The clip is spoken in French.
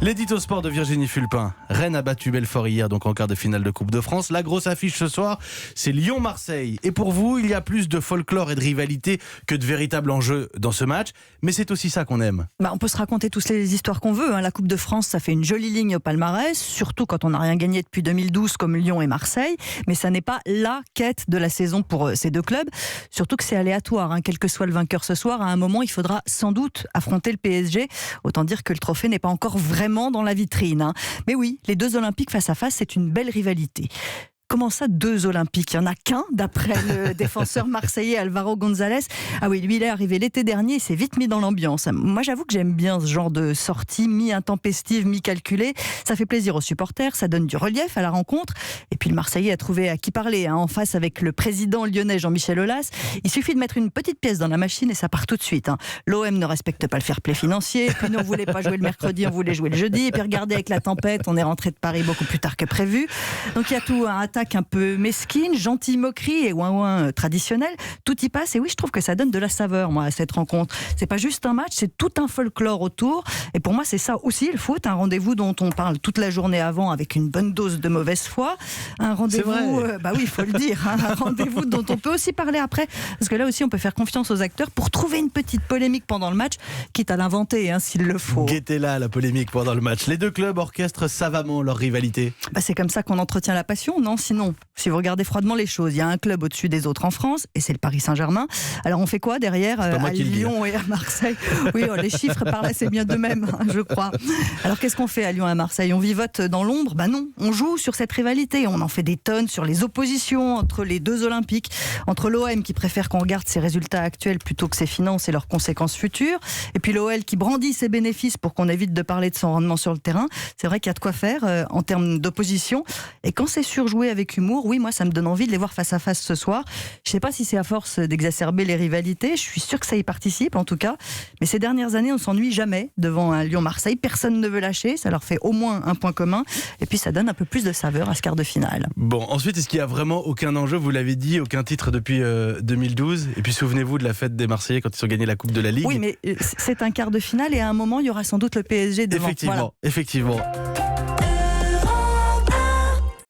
L'édito sport de Virginie Fulpin. Rennes a battu Belfort hier, donc en quart de finale de Coupe de France. La grosse affiche ce soir, c'est Lyon-Marseille. Et pour vous, il y a plus de folklore et de rivalité que de véritables enjeux dans ce match. Mais c'est aussi ça qu'on aime. On peut se raconter toutes les histoires qu'on veut. La Coupe de France, ça fait une jolie ligne au palmarès, surtout quand on n'a rien gagné depuis 2012 comme Lyon et Marseille. Mais ça n'est pas la quête de la saison pour ces deux clubs. Surtout que c'est aléatoire. Quel que soit le vainqueur ce soir, à un moment, il faudra sans doute affronter le PSG. Autant dire que le trophée n'est pas encore vraiment dans la vitrine. Mais oui, les deux Olympiques face à face, c'est une belle rivalité. Comment ça, deux Olympiques ? Il n'y en a qu'un, d'après le défenseur marseillais Álvaro González. Ah oui, lui, il est arrivé l'été dernier, il s'est vite mis dans l'ambiance. Moi, j'avoue que j'aime bien ce genre de sortie, mi-intempestive, mi-calculée. Ça fait plaisir aux supporters, ça donne du relief à la rencontre. Et puis le Marseillais a trouvé à qui parler, en face avec le président lyonnais Jean-Michel Aulas. Il suffit de mettre une petite pièce dans la machine et ça part tout de suite. L'OM ne respecte pas le fair-play financier. Puis nous, on ne voulait pas jouer le mercredi, on voulait jouer le jeudi. Et puis regardez, avec la tempête, on est rentré de Paris beaucoup plus tard que prévu. Donc il y a tout, attaque un peu mesquine, gentille moquerie et ouin-ouin traditionnel, tout y passe. Et oui, je trouve que ça donne de la saveur, moi, à cette rencontre. C'est pas juste un match, c'est tout un folklore autour. Et pour moi, c'est ça aussi le foot, un rendez-vous dont on parle toute la journée avant avec une bonne dose de mauvaise foi. Un rendez-vous, oui, il faut le dire, un rendez-vous dont on peut aussi parler après, parce que là aussi, on peut faire confiance aux acteurs pour trouver une petite polémique pendant le match, quitte à l'inventer, s'il le faut. Guettez-la, la polémique pendant le match. Les deux clubs orchestrent savamment leur rivalité. C'est comme ça qu'on entretient la passion, non ? Sinon, si vous regardez froidement les choses, il y a un club au-dessus des autres en France, et c'est le Paris Saint-Germain. Alors on fait quoi derrière à Lyon et à Marseille ? Oui, les chiffres par là, c'est bien d'eux-mêmes, je crois. Alors qu'est-ce qu'on fait à Lyon et à Marseille ? On vivote dans l'ombre ? Non, on joue sur cette rivalité. On en fait des tonnes sur les oppositions entre les deux Olympiques, entre l'OM qui préfère qu'on regarde ses résultats actuels plutôt que ses finances et leurs conséquences futures, et puis l'OL qui brandit ses bénéfices pour qu'on évite de parler de son rendement sur le terrain. C'est vrai qu'il y a de quoi faire en termes d'opposition. Et quand c'est surjoué avec humour, oui, moi, ça me donne envie de les voir face à face ce soir. Je ne sais pas si c'est à force d'exacerber les rivalités. Je suis sûre que ça y participe, en tout cas. Mais ces dernières années, on ne s'ennuie jamais devant un Lyon-Marseille. Personne ne veut lâcher. Ça leur fait au moins un point commun. Et puis, ça donne un peu plus de saveur à ce quart de finale. Bon, ensuite, est-ce qu'il n'y a vraiment aucun enjeu ? Vous l'avez dit, aucun titre depuis 2012. Et puis, souvenez-vous de la fête des Marseillais quand ils ont gagné la Coupe de la Ligue. Oui, mais c'est un quart de finale et à un moment, il y aura sans doute le PSG devant. Effectivement.